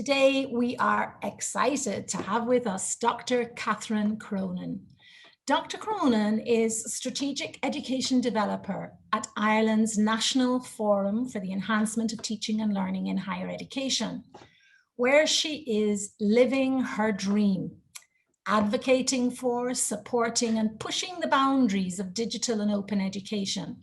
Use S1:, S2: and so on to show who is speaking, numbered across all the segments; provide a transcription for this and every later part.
S1: Today, we are excited to have with us Dr. Catherine Cronin. Dr. Cronin is Strategic Education Developer at Ireland's National Forum for the Enhancement of Teaching and Learning in Higher Education, where she is living her dream, advocating for, supporting, and pushing the boundaries of digital and open education.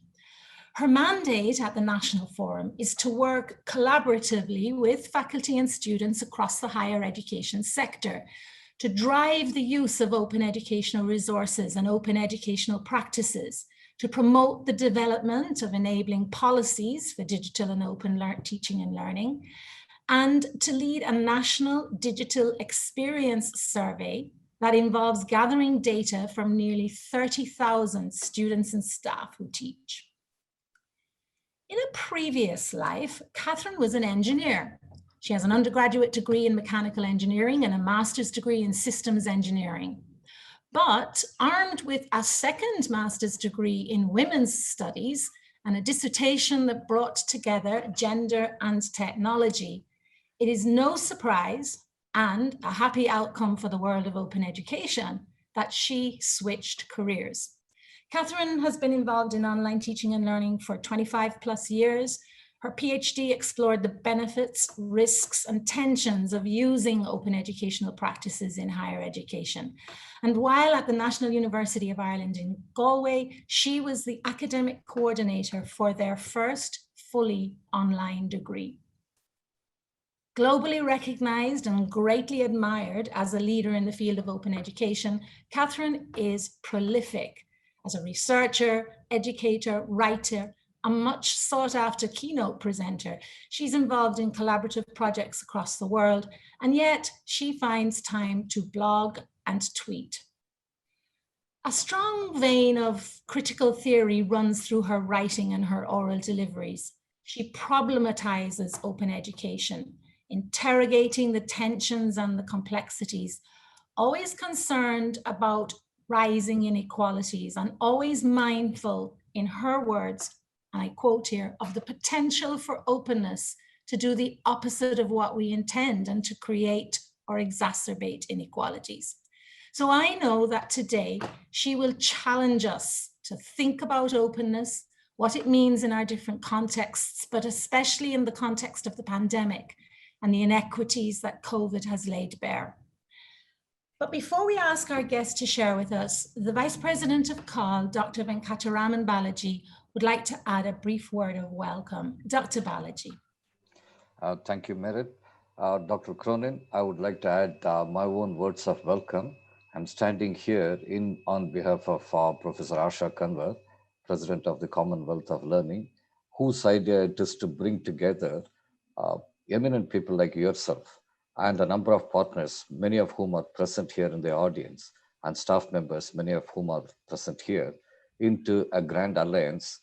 S1: Her mandate at the National Forum is to work collaboratively with faculty and students across the higher education sector to drive the use of open educational resources and open educational practices, to promote the development of enabling policies for digital and open teaching and learning, and to lead a national digital experience survey that involves gathering data from nearly 30,000 students and staff who teach. In a previous life, Catherine was an engineer. She has an undergraduate degree in mechanical engineering and a master's degree in systems engineering. But armed with a second master's degree in women's studies and a dissertation that brought together gender and technology, it is no surprise and a happy outcome for the world of open education that she switched careers. Catherine has been involved in online teaching and learning for 25 plus years. Her PhD explored the benefits, risks, and tensions of using open educational practices in higher education. And while at the National University of Ireland in Galway, she was the academic coordinator for their first fully online degree. Globally recognized and greatly admired as a leader in the field of open education, Catherine is prolific as a researcher, educator, writer, a much sought after keynote presenter. She's involved in collaborative projects across the world, and yet she finds time to blog and tweet. A strong vein of critical theory runs through her writing and her oral deliveries. She problematizes open education, interrogating the tensions and the complexities, always concerned about rising inequalities and always mindful, in her words, and I quote here, of the potential for openness to do the opposite of what we intend and to create or exacerbate inequalities. So I know that today she will challenge us to think about openness, what it means in our different contexts, but especially in the context of the pandemic and the inequities that COVID has laid bare. But before we ask our guest to share with us, the Vice President of CAL, Dr. Venkataraman Balaji, would like to add a brief word of welcome. Dr. Balaji.
S2: Thank you, Merit. Dr. Cronin, I would like to add my own words of welcome. I'm standing here on behalf of Professor Asha Kanwar, President of the Commonwealth of Learning, whose idea it is to bring together eminent people like yourself and a number of partners, many of whom are present here in the audience, and staff members, many of whom are present here, into a grand alliance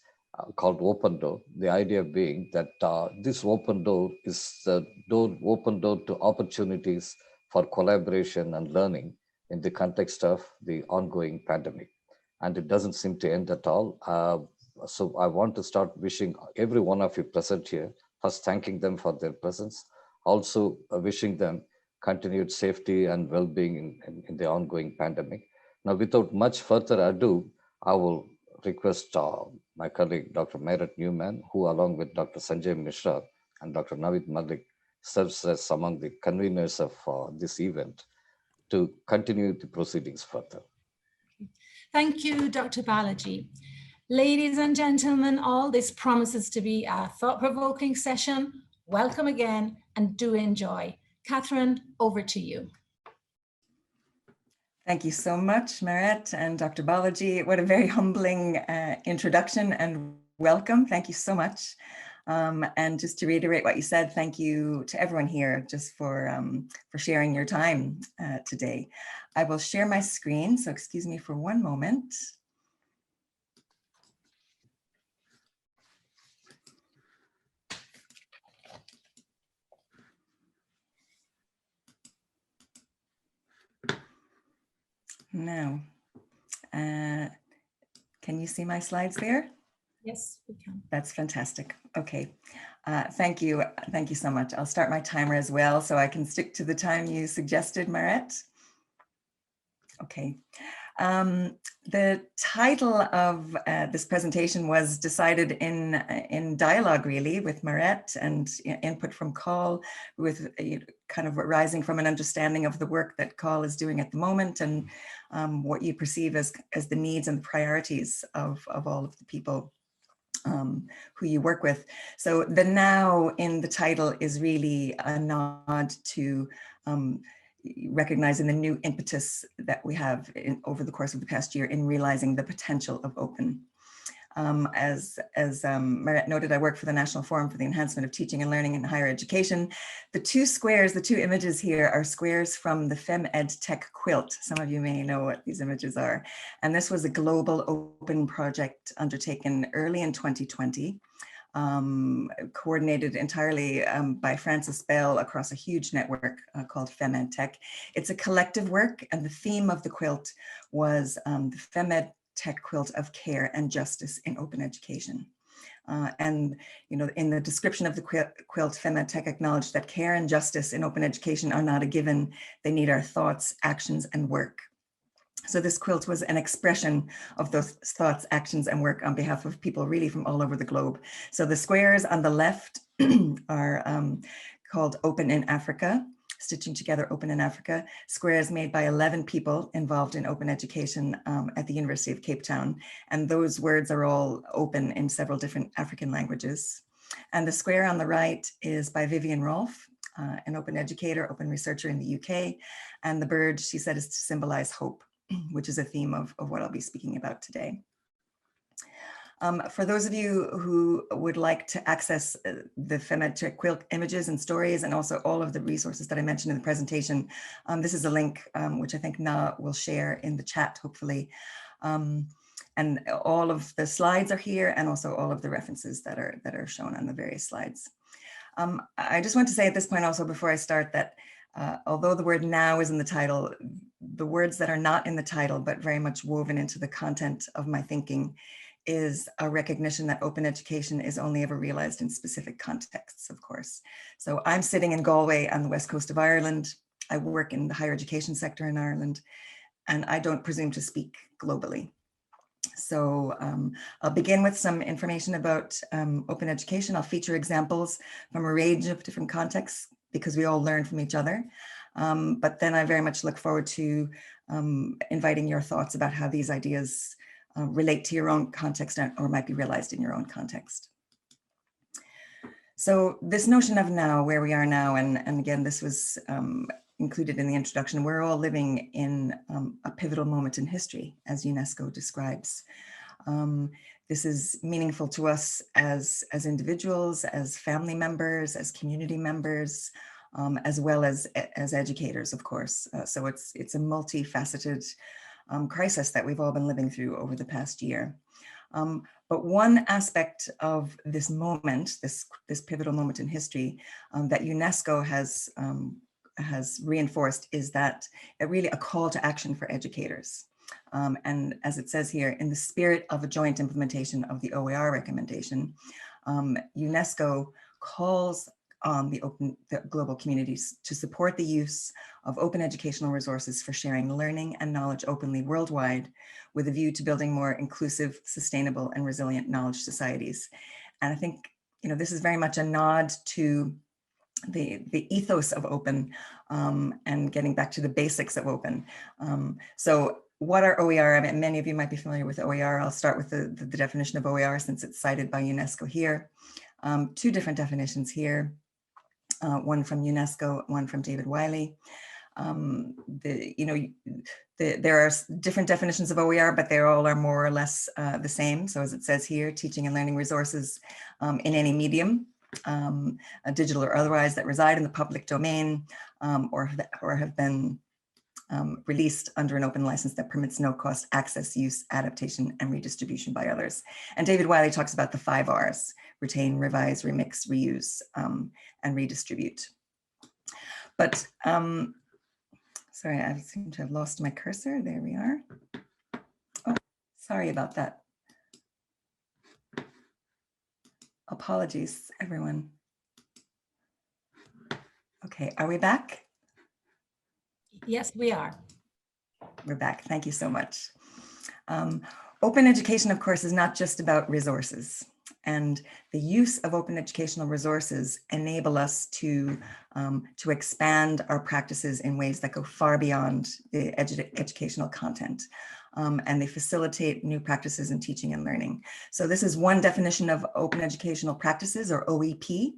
S2: called Open Door. The idea being that this open door is the open door to opportunities for collaboration and learning in the context of the ongoing pandemic. And it doesn't seem to end at all. So I want to start wishing every one of you present here, first thanking them for their presence, also wishing them continued safety and well-being in the ongoing pandemic. Now, without much further ado, I will request my colleague, Dr. Merit Newman, who along with Dr. Sanjay Mishra and Dr. Navid Malik serves as among the conveners of this event, to continue the proceedings further.
S1: Thank you, Dr. Balaji. Ladies and gentlemen, all this promises to be a thought-provoking session. Welcome again and do enjoy. Catherine, over to you.
S3: Thank you so much, Merit and Dr. Balaji. What a very humbling introduction and welcome. Thank you so much. And just to reiterate what you said, thank you to everyone here just for sharing your time today. I will share my screen, so excuse me for one moment. Now, can you see my slides there?
S1: Yes, we can.
S3: That's fantastic. Okay. Thank you. Thank you so much. I'll start my timer as well so I can stick to the time you suggested, Maret. Okay. The title of this presentation was decided in dialogue, really, with Maret and input from Call, with kind of rising from an understanding of the work that Call is doing at the moment and what you perceive as the needs and the priorities of all of the people who you work with. So the now in the title is really a nod to recognizing the new impetus that we have over the course of the past year in realizing the potential of open. As Maret noted, I work for the National Forum for the Enhancement of Teaching and Learning in Higher Education. The two squares, the two images here are squares from the FemEd Tech quilt. Some of you may know what these images are. And this was a global open project undertaken early in 2020. Coordinated entirely by Frances Bell across a huge network called FemEd Tech. It's a collective work, and the theme of the quilt was the FemEd Tech quilt of care and justice in open education. And in the description of the quilt, FemEd Tech acknowledged that care and justice in open education are not a given. They need our thoughts, actions, and work. So this quilt was an expression of those thoughts, actions, and work on behalf of people really from all over the globe. So the squares on the left are called Open in Africa, stitching together Open in Africa, squares made by 11 people involved in open education at the University of Cape Town. And those words are all open in several different African languages. And the square on the right is by Vivian Rolfe, an open educator, open researcher in the UK. And the bird, she said, is to symbolize hope, which is a theme of what I'll be speaking about today. For those of you who would like to access the FemEd Tech quilt images and stories, and also all of the resources that I mentioned in the presentation, this is a link which I think Na will share in the chat, hopefully. And all of the slides are here, and also all of the references that are shown on the various slides. I just want to say at this point also, before I start, that although the word now is in the title, the words that are not in the title, but very much woven into the content of my thinking, is a recognition that open education is only ever realized in specific contexts, of course. So I'm sitting in Galway on the west coast of Ireland. I work in the higher education sector in Ireland, and I don't presume to speak globally. So I'll begin with some information about open education. I'll feature examples from a range of different contexts because we all learn from each other. But then I very much look forward to inviting your thoughts about how these ideas relate to your own context or might be realized in your own context. So this notion of now, where we are now, and again, this was included in the introduction, we're all living in a pivotal moment in history, as UNESCO describes. This is meaningful to us as individuals, as family members, as community members, as well as educators, of course. So it's a multifaceted crisis that we've all been living through over the past year. But one aspect of this moment, this pivotal moment in history that UNESCO has reinforced is that really a call to action for educators. And as it says here, in the spirit of a joint implementation of the OER recommendation, UNESCO calls on the global communities to support the use of open educational resources for sharing learning and knowledge openly worldwide, with a view to building more inclusive, sustainable, and resilient knowledge societies. And I think, this is very much a nod to the ethos of open and getting back to the basics of open. So what are OER? I mean, many of you might be familiar with OER. I'll start with the definition of OER since it's cited by UNESCO here. Two different definitions here. One from UNESCO, one from David Wiley. There are different definitions of OER, but they all are more or less the same. So as it says here, teaching and learning resources in any medium, digital or otherwise, that reside in the public domain or have been released under an open license that permits no cost access, use, adaptation, and redistribution by others. And David Wiley talks about the 5 R's: retain, revise, remix, reuse, and redistribute. But sorry, I seem to have lost my cursor. There we are. Oh, sorry about that. Apologies, everyone. Okay, are we back?
S1: Yes, we are.
S3: We're back. Thank you so much. Open education, of course, is not just about resources. And the use of open educational resources enable us to expand our practices in ways that go far beyond the educational content. And they facilitate new practices in teaching and learning. So this is one definition of open educational practices, or OEP,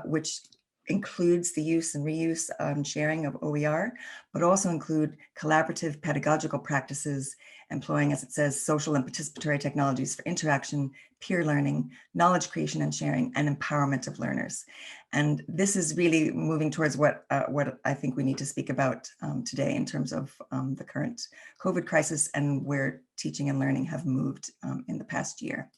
S3: which includes the use and reuse and sharing of OER, but also include collaborative pedagogical practices employing, as it says, social and participatory technologies for interaction, peer learning, knowledge creation and sharing, and empowerment of learners. And this is really moving towards what I think we need to speak about today in terms of the current COVID crisis and where teaching and learning have moved in the past year.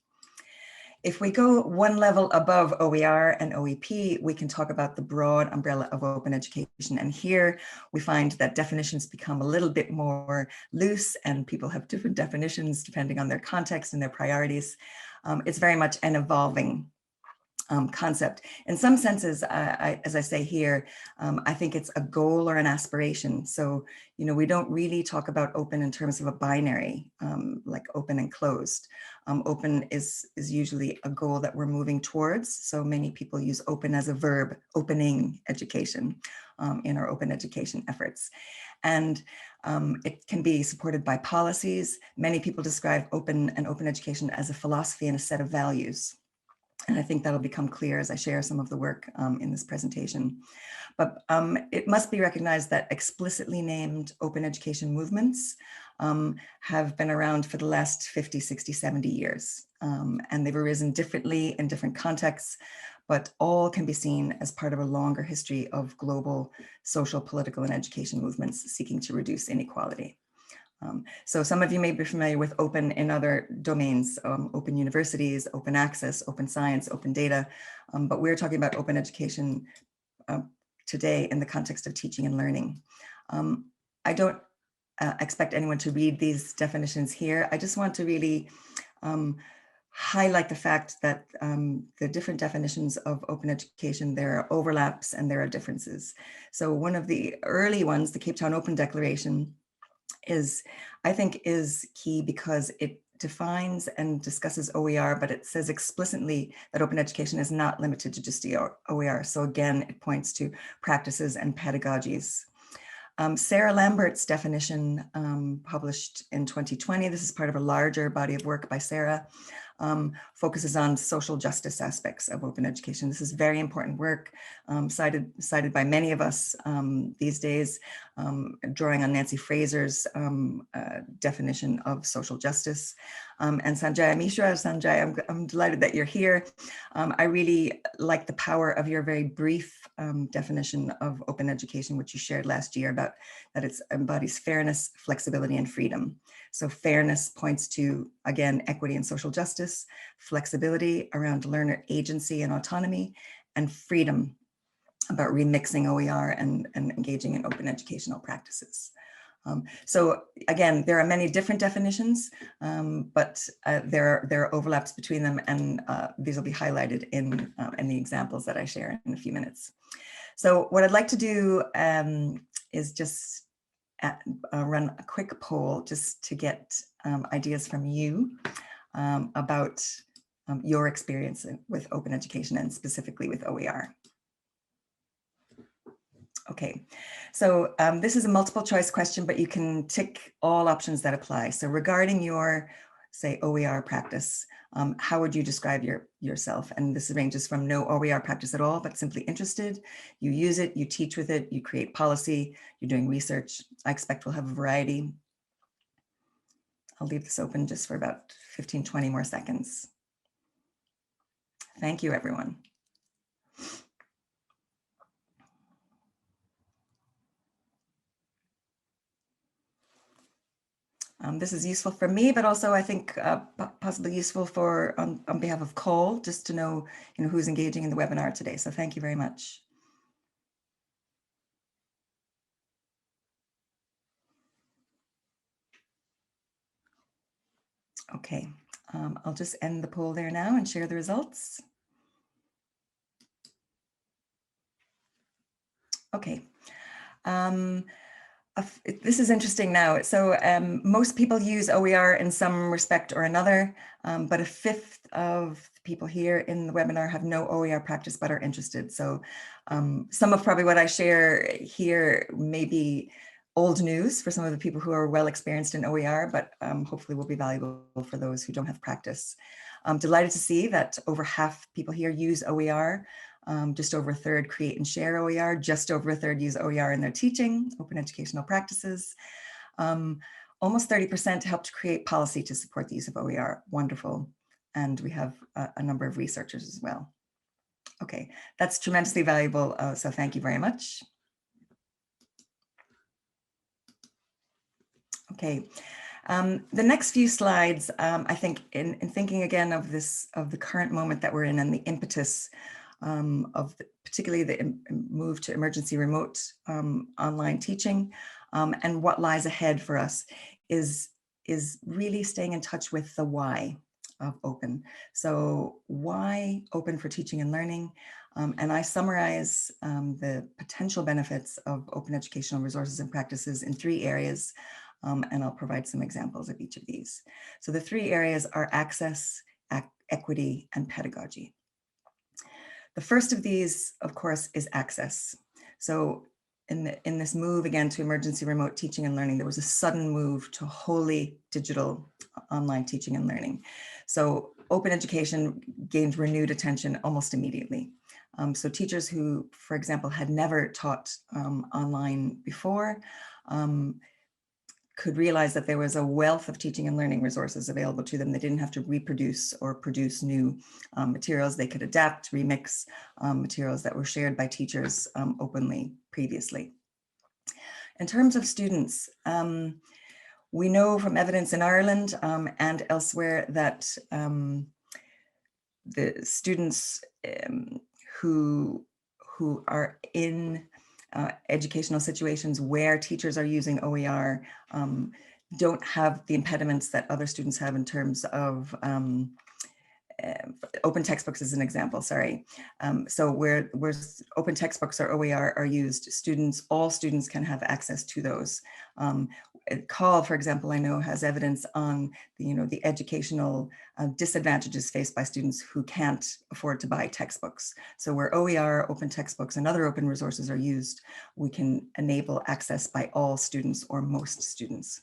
S3: If we go one level above OER and OEP, we can talk about the broad umbrella of open education. And here we find that definitions become a little bit more loose and people have different definitions depending on their context and their priorities. It's very much an evolving concept. In some senses, as I say here, I think it's a goal or an aspiration. So, we don't really talk about open in terms of a binary, like open and closed. Open is usually a goal that we're moving towards. So many people use open as a verb, opening education in our open education efforts. And it can be supported by policies. Many people describe open and open education as a philosophy and a set of values. And I think that'll become clear as I share some of the work in this presentation. But it must be recognized that explicitly named open education movements have been around for the last 50, 60, 70 years. And they've arisen differently in different contexts, but all can be seen as part of a longer history of global social, political, and education movements seeking to reduce inequality. So some of you may be familiar with open in other domains, open universities, open access, open science, open data, but we're talking about open education today in the context of teaching and learning. I don't expect anyone to read these definitions here. I just want to really highlight the fact that the different definitions of open education, there are overlaps and there are differences. So one of the early ones, the Cape Town Open Declaration, I think is key because it defines and discusses OER, but it says explicitly that open education is not limited to just the OER. So again, it points to practices and pedagogies. Sarah Lambert's definition, published in 2020, this is part of a larger body of work by Sarah, focuses on social justice aspects of open education. This is very important work, cited by many of us these days, drawing on Nancy Fraser's definition of social justice. And Sanjay Mishra, Sanjay, I'm delighted that you're here. I really like the power of your very brief definition of open education, which you shared last year, about that it embodies fairness, flexibility, and freedom. So fairness points to, again, equity and social justice, flexibility around learner agency and autonomy, and freedom about remixing OER and engaging in open educational practices. So again, there are many different definitions, but there are overlaps between them, and these will be highlighted in the examples that I share in a few minutes. So what I'd like to do is just run a quick poll just to get ideas from you about your experience with open education and specifically with OER. Okay, so this is a multiple choice question, but you can tick all options that apply. So regarding your, say, OER practice, how would you describe yourself? And this ranges from no OER practice at all, but simply interested. You use it, you teach with it, you create policy, you're doing research. I expect we'll have a variety. I'll leave this open just for about 15, 20 more seconds. Thank you, everyone. This is useful for me, but also I think possibly useful for on behalf of Cole, just to know, who's engaging in the webinar today. So thank you very much. Okay, I'll just end the poll there now and share the results. Okay. This is interesting now. So most people use OER in some respect or another, but a fifth of people here in the webinar have no OER practice but are interested. So some of probably what I share here may be old news for some of the people who are well experienced in OER, but hopefully will be valuable for those who don't have practice. I'm delighted to see that over half people here use OER. Just over a third create and share OER, just over a third use OER in their teaching, open educational practices. Almost 30% helped create policy to support the use of OER, wonderful. And we have a number of researchers as well. Okay, that's tremendously valuable, so thank you very much. Okay, the next few slides, I think in thinking again of the current moment that we're in and the impetus particularly the move to emergency remote online teaching and what lies ahead for us is really staying in touch with the why of open. So why open for teaching and learning? And I summarize the potential benefits of open educational resources and practices in 3 areas. And I'll provide some examples of each of these. So the 3 areas are access, equity, and pedagogy. The first of these, of course, is access. So in this move again to emergency remote teaching and learning, there was a sudden move to wholly digital online teaching and learning. So open education gained renewed attention almost immediately. So teachers who, for example, had never taught online before, could realize that there was a wealth of teaching and learning resources available to them. They didn't have to reproduce or produce new materials. They could adapt, remix materials that were shared by teachers openly previously. In terms of students, we know from evidence in Ireland and elsewhere that the students who are in educational situations where teachers are using OER don't have the impediments that other students have in terms of open textbooks as an example, sorry. So where open textbooks or OER are used, all students can have access to those. CALL, for example, I know has evidence on the educational disadvantages faced by students who can't afford to buy textbooks. So where OER, open textbooks, and other open resources are used, we can enable access by all students or most students.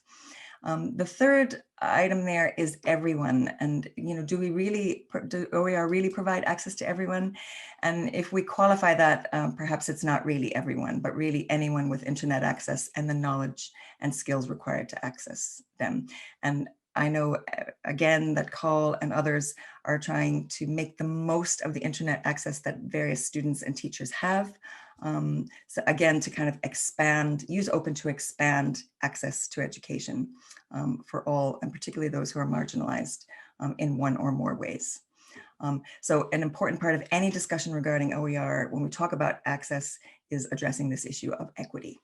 S3: The third item there is everyone. And, do OER really provide access to everyone? And if we qualify that, perhaps it's not really everyone, but really anyone with internet access and the knowledge and skills required to access them. And I know, again, that CALL and others are trying to make the most of the internet access that various students and teachers have. So again, to kind of use open to expand access to education for all, and particularly those who are marginalized in one or more ways. So an important part of any discussion regarding OER when we talk about access is addressing this issue of equity.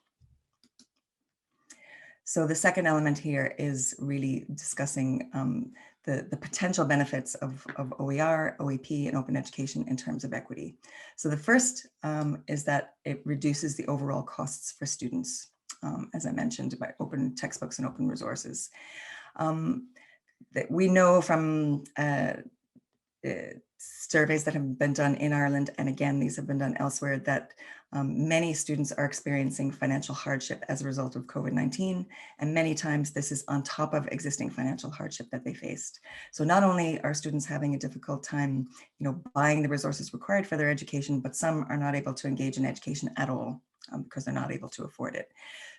S3: So the second element here is really discussing the potential benefits of OER, OEP, and open education in terms of equity. So the first is that it reduces the overall costs for students, as I mentioned, by open textbooks and open resources. That we know from surveys that have been done in Ireland, and again, these have been done elsewhere, that many students are experiencing financial hardship as a result of COVID-19, and many times this is on top of existing financial hardship that they faced. So not only are students having a difficult time, buying the resources required for their education, but some are not able to engage in education at all because they're not able to afford it.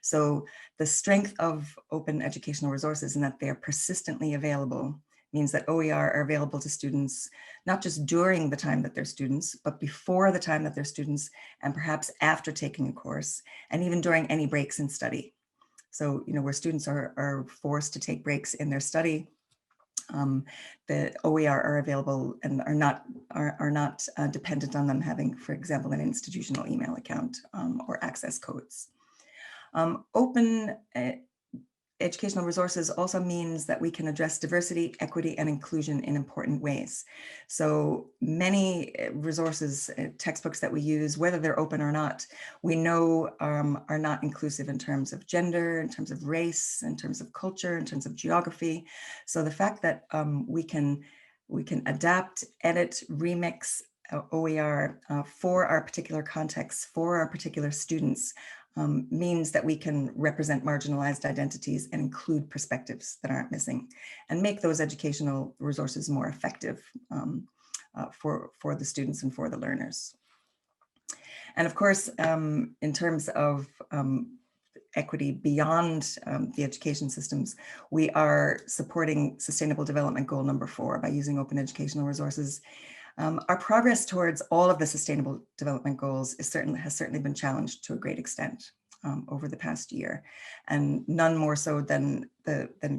S3: So the strength of open educational resources in that they are persistently available means that OER are available to students, not just during the time that they're students, but before the time that they're students, and perhaps after taking a course, and even during any breaks in study. So, where students are forced to take breaks in their study, the OER are available and are not dependent on them having, for example, an institutional email account or access codes. Open educational resources also means that we can address diversity, equity, and inclusion in important ways. So many resources, textbooks that we use, whether they're open or not, we know are not inclusive in terms of gender, in terms of race, in terms of culture, in terms of geography. So the fact that we can adapt, edit, remix OER for our particular context, for our particular students, means that we can represent marginalized identities and include perspectives that aren't missing, and make those educational resources more effective for the students and for the learners. And of course, in terms of equity beyond the education systems, we are supporting Sustainable Development Goal number 4 by using open educational resources. Our progress towards all of the Sustainable Development Goals has certainly been challenged to a great extent over the past year, and none more so than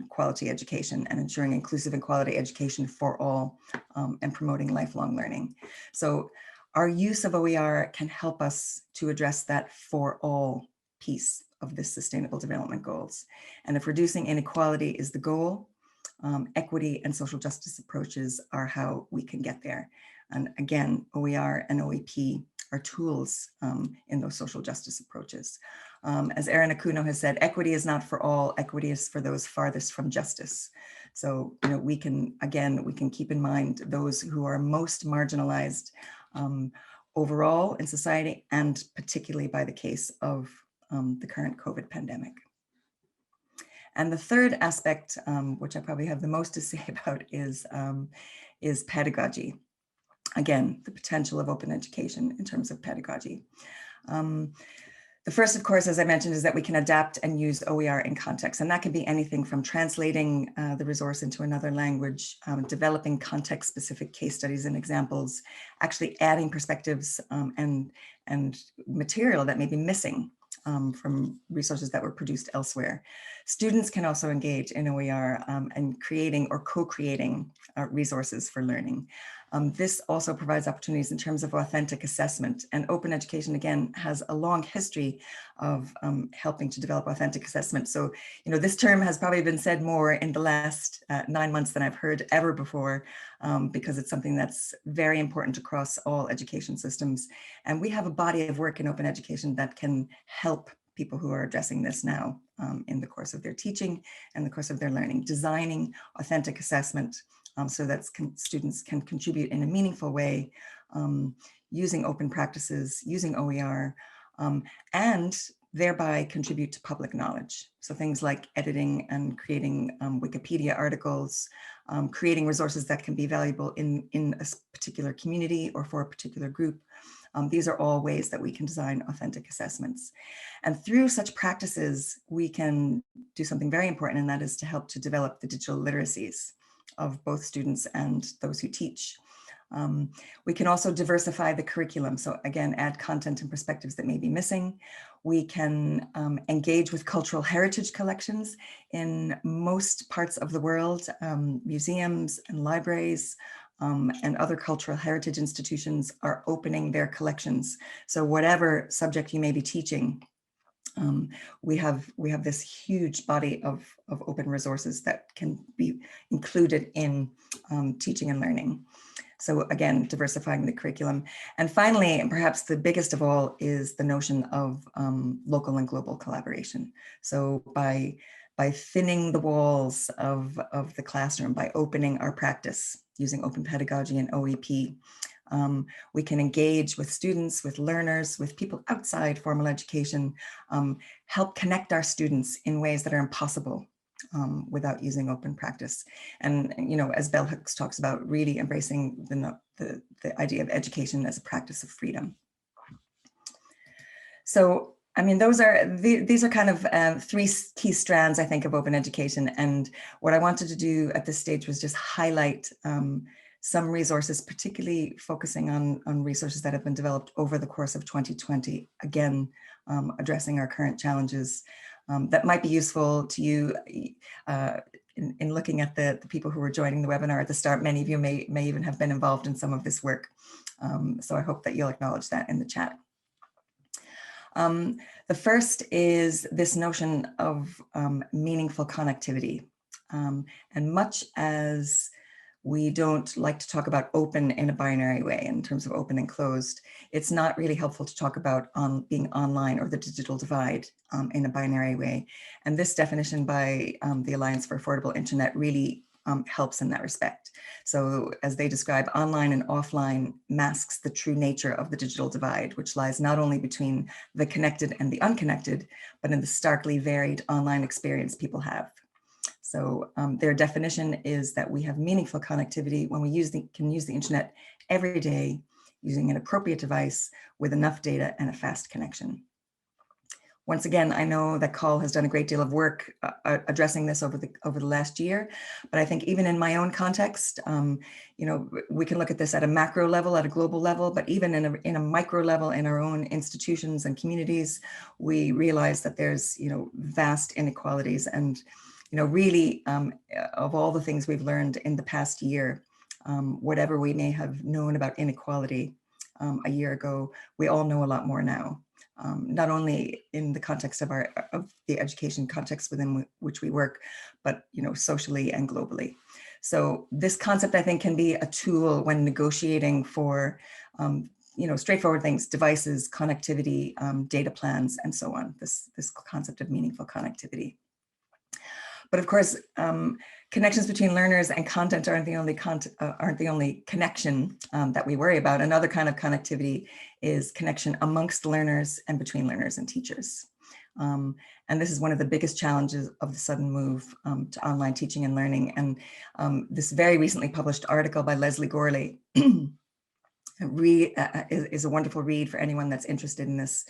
S3: quality education and ensuring inclusive and quality education for all, and promoting lifelong learning. So our use of OER can help us to address that for all piece of this Sustainable Development Goals. And if reducing inequality is the goal, equity and social justice approaches are how we can get there. And again, OER and OEP are tools in those social justice approaches. As Erin Akuno has said, equity is not for all, equity is for those farthest from justice. So, you know, we can keep in mind those who are most marginalized overall in society, and particularly by the case of the current COVID pandemic. And the third aspect, which I probably have the most to say about, is pedagogy. Again, the potential of open education in terms of pedagogy. The first, of course, as I mentioned, is that we can adapt and use OER in context. And that can be anything from translating the resource into another language, developing context-specific case studies and examples, actually adding perspectives and material that may be missing from resources that were produced elsewhere. Students can also engage in OER and creating or co-creating resources for learning. This also provides opportunities in terms of authentic assessment, and open education, again, has a long history of helping to develop authentic assessment. So, you know, this term has probably been said more in the last 9 months than I've heard ever before, because it's something that's very important across all education systems. And we have a body of work in open education that can help people who are addressing this now in the course of their teaching and the course of their learning, designing authentic assessment so that students can contribute in a meaningful way, using open practices, using OER, and thereby contribute to public knowledge. So things like editing and creating Wikipedia articles, creating resources that can be valuable in a particular community or for a particular group. These are all ways that we can design authentic assessments. And through such practices, we can do something very important, and that is to help to develop the digital literacies of both students and those who teach. We can also diversify the curriculum. So again, add content and perspectives that may be missing. We can engage with cultural heritage collections in most parts of the world. Museums and libraries and other cultural heritage institutions are opening their collections. So whatever subject you may be teaching, we have this huge body of open resources that can be included in teaching and learning. So again, diversifying the curriculum. And finally, and perhaps the biggest of all, is the notion of local and global collaboration. So by thinning the walls of the classroom, by opening our practice using open pedagogy and OEP, we can engage with students, with learners, with people outside formal education, help connect our students in ways that are impossible without using open practice. And, you know, as Bell Hooks talks about, really embracing the idea of education as a practice of freedom. So, I mean, these are kind of 3 key strands, I think, of open education. And what I wanted to do at this stage was just highlight some resources, particularly focusing on resources that have been developed over the course of 2020, again, addressing our current challenges that might be useful to you in looking at the people who were joining the webinar at the start. Many of you may even have been involved in some of this work. So I hope that you'll acknowledge that in the chat. The first is this notion of meaningful connectivity. And much as we don't like to talk about open in a binary way in terms of open and closed, it's not really helpful to talk about being online or the digital divide in a binary way. And this definition by the Alliance for Affordable Internet really helps in that respect. So as they describe, online and offline masks the true nature of the digital divide, which lies not only between the connected and the unconnected, but in the starkly varied online experience people have. So their definition is that we have meaningful connectivity when we can use the internet every day using an appropriate device with enough data and a fast connection. Once again, I know that Call has done a great deal of work addressing this over the last year, but I think even in my own context, you know, we can look at this at a macro level, at a global level, but even in a micro level in our own institutions and communities, we realize that there's, you know, vast inequalities. And you know, really, of all the things we've learned in the past year, whatever we may have known about inequality a year ago, we all know a lot more now. Not only in the context of the education context within which we work, but you know, socially and globally. So this concept, I think, can be a tool when negotiating for you know, straightforward things, devices, connectivity, data plans, and so on. This concept of meaningful connectivity. But of course, connections between learners and content aren't the only connection that we worry about. Another kind of connectivity is connection amongst learners and between learners and teachers. And this is one of the biggest challenges of the sudden move to online teaching and learning. And this very recently published article by Leslie Gorley is a wonderful read for anyone that's interested in this.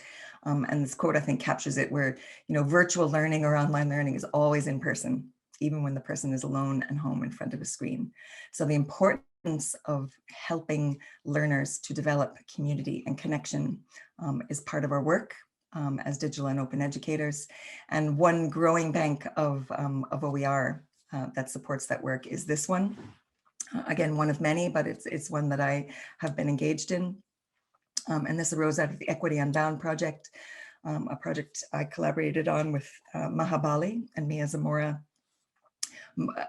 S3: And this quote, I think, captures it, where, you know, virtual learning or online learning is always in person, even when the person is alone and home in front of a screen. So the importance of helping learners to develop community and connection is part of our work as digital and open educators. And one growing bank of OER that supports that work is this one. Again, one of many, but it's one that I have been engaged in. And this arose out of the Equity Unbound project, a project I collaborated on with Maha Bali and Mia Zamora.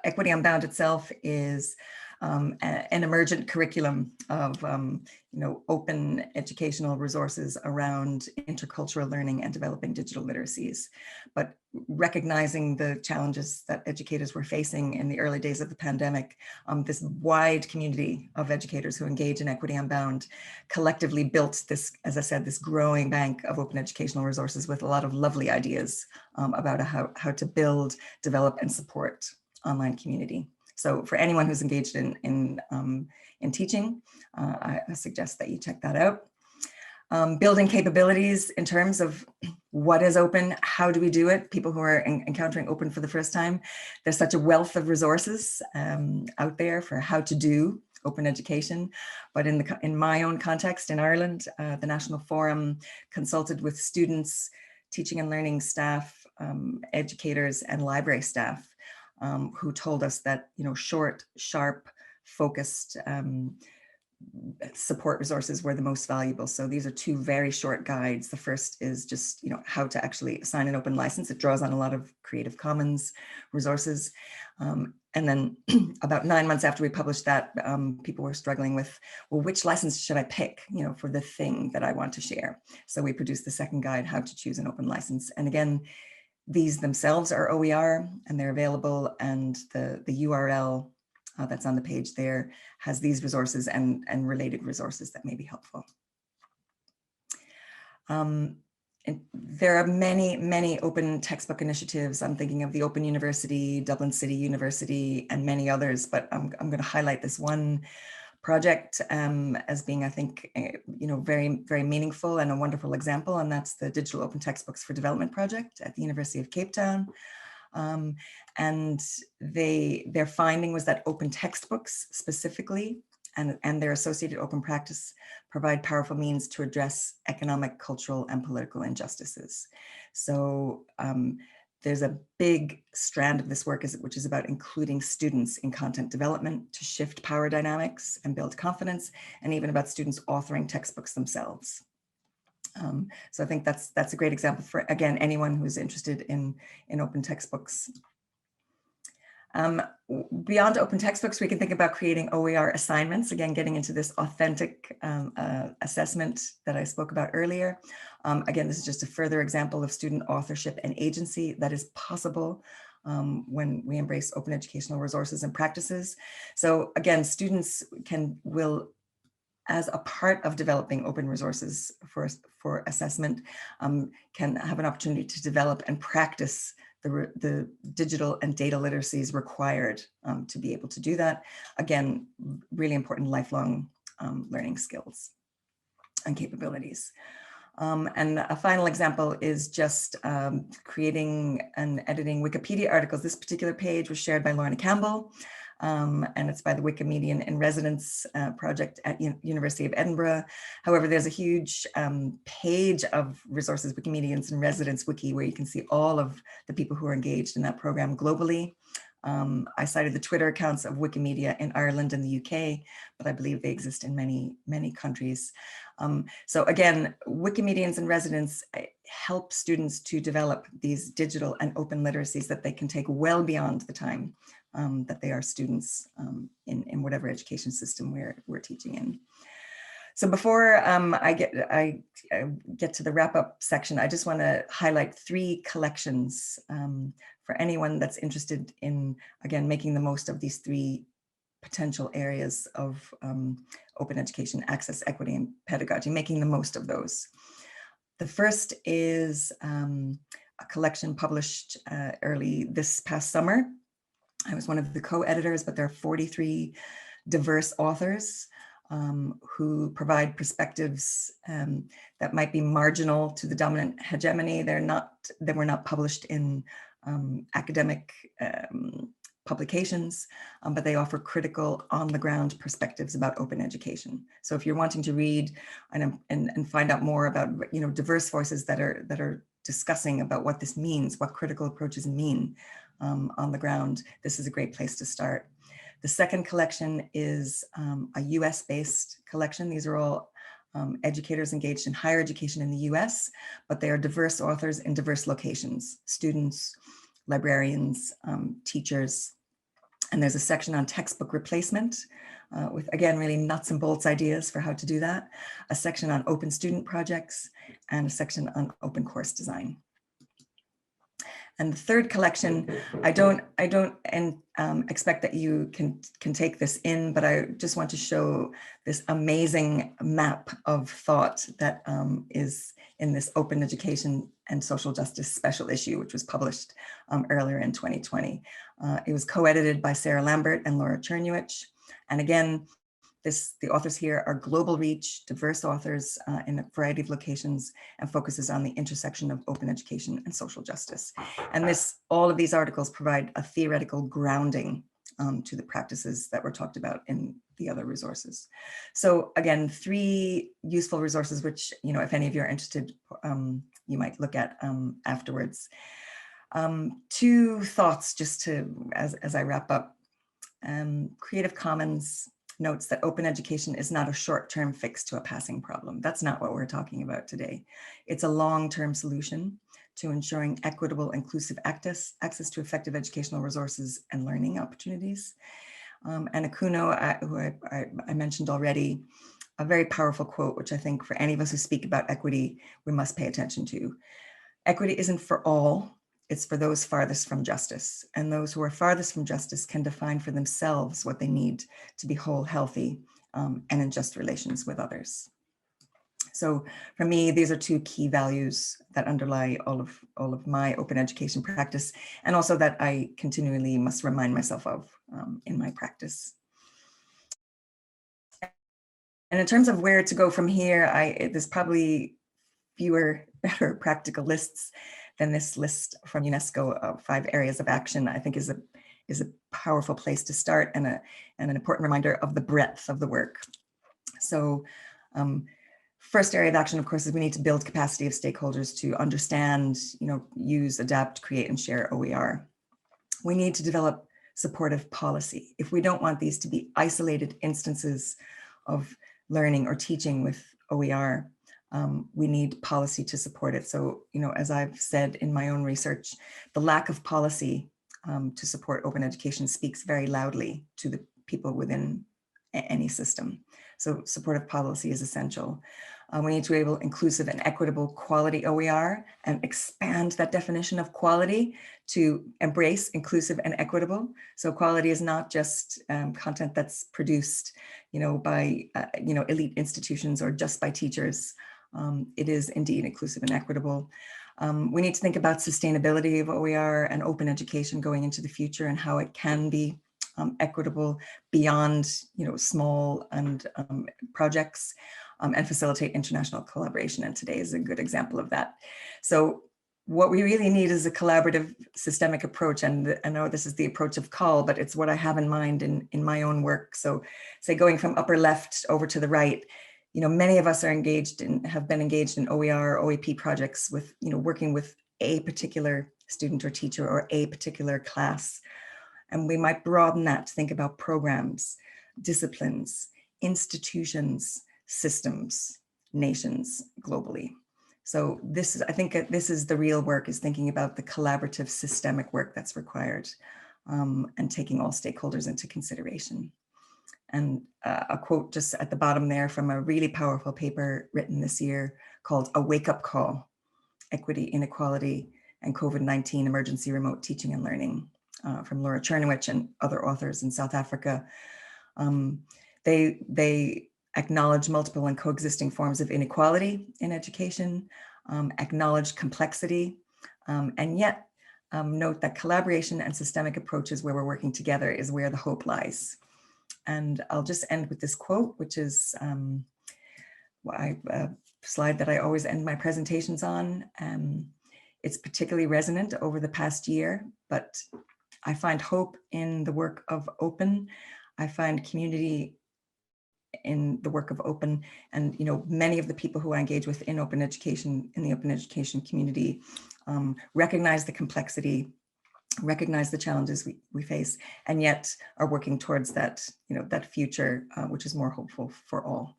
S3: Equity Unbound itself is an emergent curriculum of you know, open educational resources around intercultural learning and developing digital literacies. But recognizing the challenges that educators were facing in the early days of the pandemic, this wide community of educators who engage in Equity Unbound collectively built this, as I said, this growing bank of open educational resources with a lot of lovely ideas about how to build, develop, and support online community. So for anyone who's engaged in teaching, I suggest that you check that out. Building capabilities in terms of what is open, how do we do it? People who are encountering open for the first time, there's such a wealth of resources out there for how to do open education. But in my own context in Ireland, the National Forum consulted with students, teaching and learning staff, educators, and library staff who told us that, you know, short, sharp, focused support resources were the most valuable. So these are two very short guides. The first is just, you know, how to actually assign an open license. It draws on a lot of Creative Commons resources. And then about 9 months after we published that, people were struggling with, well, which license should I pick, you know, for the thing that I want to share? So we produced the second guide, how to choose an open license. And again, these themselves are OER and they're available, and the URL that's on the page there has these resources and related resources that may be helpful. And there are many, many open textbook initiatives. I'm thinking of the Open University, Dublin City University, and many others, but I'm going to highlight this one project as being, I think, you know, very, very meaningful and a wonderful example, and that's the Digital Open Textbooks for Development project at the University of Cape Town. And their finding was that open textbooks specifically and their associated open practice provide powerful means to address economic, cultural, and political injustices. So there's a big strand of this work which is about including students in content development to shift power dynamics and build confidence, and even about students authoring textbooks themselves. So I think that's a great example for, again, anyone who's interested in open textbooks. Beyond open textbooks, we can think about creating OER assignments, again, getting into this authentic assessment that I spoke about earlier. Again, this is just a further example of student authorship and agency that is possible when we embrace open educational resources and practices. So again, students will, as a part of developing open resources for assessment, can have an opportunity to develop and practice the digital and data literacies required to be able to do that. Again, really important lifelong learning skills and capabilities. And a final example is just creating and editing Wikipedia articles. This particular page was shared by Lorna Campbell, and it's by the Wikimedian in Residence project at University of Edinburgh. However, there's a huge page of resources, Wikimedians in Residence Wiki, where you can see all of the people who are engaged in that program globally. I cited the Twitter accounts of Wikimedia in Ireland and the UK, but I believe they exist in many, many countries. So again, Wikimedians in Residence help students to develop these digital and open literacies that they can take well beyond the time that they are students in whatever education system we're teaching in. So before I get to the wrap-up section, I just want to highlight 3 collections for anyone that's interested in, again, making the most of these 3 potential areas of open education, access, equity, and pedagogy, making the most of those. The first is a collection published early this past summer. I was one of the co-editors, but there are 43 diverse authors who provide perspectives that might be marginal to the dominant hegemony. They were not published in academic publications, but they offer critical on-the-ground perspectives about open education. So if you're wanting to read and find out more about, diverse voices that are discussing about what this means, what critical approaches mean on the ground, this is a great place to start. The second collection is a US-based collection. These are all educators engaged in higher education in the US, but they are diverse authors in diverse locations, students, librarians, teachers. And there's a section on textbook replacement with, again, really nuts and bolts ideas for how to do that, a section on open student projects, and a section on open course design. And the third collection, I don't expect that you can take this in, but I just want to show this amazing map of thought that is in this Open Education and Social Justice special issue, which was published earlier in 2020. It was co-edited by Sarah Lambert and Laura Czerniewicz. And again, the authors here are global reach, diverse authors in a variety of locations, and focuses on the intersection of open education and social justice. And all of these articles provide a theoretical grounding to the practices that were talked about in the other resources. So again, 3 useful resources, which, if any of you are interested, you might look at afterwards. 2 thoughts just as I wrap up. Creative Commons notes that open education is not a short-term fix to a passing problem. That's not what we're talking about today. It's a long-term solution to ensuring equitable, inclusive access to effective educational resources and learning opportunities. And Akuno, who I mentioned already, a very powerful quote, which I think for any of us who speak about equity, we must pay attention to. Equity isn't for all. It's for those farthest from justice, and those who are farthest from justice can define for themselves what they need to be whole, healthy, and in just relations with others. So for me, these are 2 key values that underlie all of my open education practice, and also that I continually must remind myself of in my practice. And in terms of where to go from here, there's probably fewer, better practical lists than this list from UNESCO of 5 areas of action. I think is a powerful place to start, and an important reminder of the breadth of the work. So first area of action, of course, is we need to build capacity of stakeholders to understand, use, adapt, create, and share OER. We need to develop supportive policy. If we don't want these to be isolated instances of learning or teaching with OER, we need policy to support it. So, as I've said in my own research, the lack of policy to support open education speaks very loudly to the people within any system. So supportive policy is essential. We need to enable inclusive and equitable quality OER and expand that definition of quality to embrace inclusive and equitable. So quality is not just content that's produced, by elite institutions or just by teachers. It is indeed inclusive and equitable. We need to think about sustainability of OER and open education going into the future and how it can be equitable beyond, small and projects and facilitate international collaboration. And today is a good example of that. So what we really need is a collaborative systemic approach. And I know this is the approach of Call, but it's what I have in mind in my own work. So say going from upper left over to the right, many of us are have been engaged in OER, OEP projects with, working with a particular student or teacher or a particular class. And we might broaden that to think about programs, disciplines, institutions, systems, nations globally. So I think this is the real work, is thinking about the collaborative systemic work that's required and taking all stakeholders into consideration. And a quote just at the bottom there from a really powerful paper written this year called A Wake-Up Call, Equity, Inequality, and COVID-19 Emergency Remote Teaching and Learning from Laura Czernowicz and other authors in South Africa. They acknowledge multiple and coexisting forms of inequality in education, acknowledge complexity, and yet note that collaboration and systemic approaches where we're working together is where the hope lies. And I'll just end with this quote, which is a slide that I always end my presentations on. It's particularly resonant over the past year, but I find hope in the work of open. I find community in the work of open, and many of the people who I engage with in open education, in the open education community, recognize the complexity, recognize the challenges we face, and yet are working towards that, that future, which is more hopeful for all.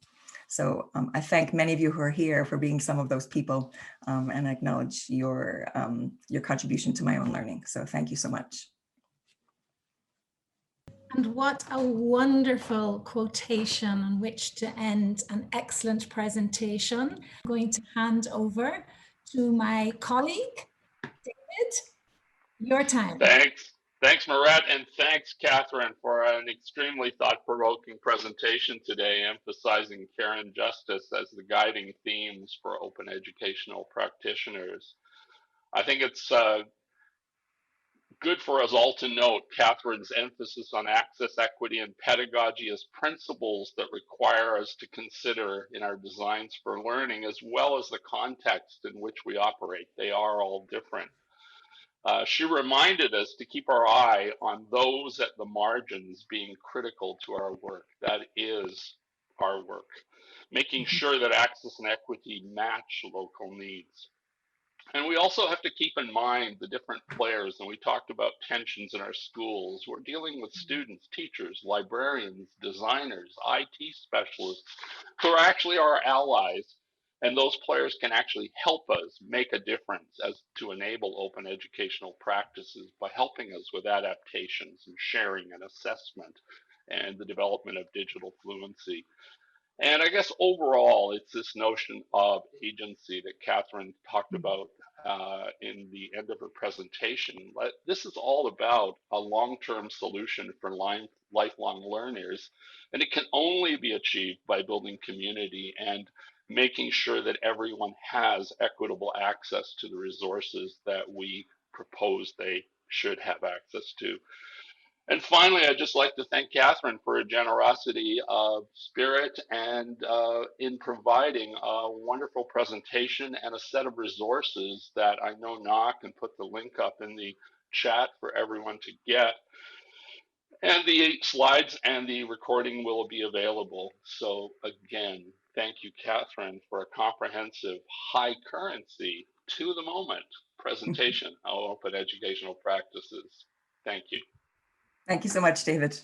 S3: So I thank many of you who are here for being some of those people, and I acknowledge your contribution to my own learning. So thank you so much.
S1: And what a wonderful quotation on which to end an excellent presentation. I'm going to hand over to my colleague, David. Your time.
S4: Thanks, Maurette, and thanks, Catherine, for an extremely thought-provoking presentation today, emphasizing care and justice as the guiding themes for open educational practitioners. I think it's good for us all to note Catherine's emphasis on access, equity, and pedagogy as principles that require us to consider in our designs for learning, as well as the context in which we operate. They are all different. She reminded us to keep our eye on those at the margins being critical to our work. That is our work, making sure that access and equity match local needs. And we also have to keep in mind the different players, and we talked about tensions in our schools. We're dealing with students, teachers, librarians, designers, IT specialists, who are actually our allies. And those players can actually help us make a difference as to enable open educational practices by helping us with adaptations and sharing and assessment and the development of digital fluency. And I guess overall, it's this notion of agency that Catherine talked about in the end of her presentation. This is all about a long-term solution for lifelong learners, and it can only be achieved by building community and making sure that everyone has equitable access to the resources that we propose they should have access to. And finally, I'd just like to thank Catherine for her generosity of spirit and in providing a wonderful presentation and a set of resources that I know Na can put the link up in the chat for everyone to get. And the slides and the recording will be available. So again, thank you, Catherine, for a comprehensive, high currency, to the moment presentation on open educational practices. Thank you.
S3: Thank you so much, David.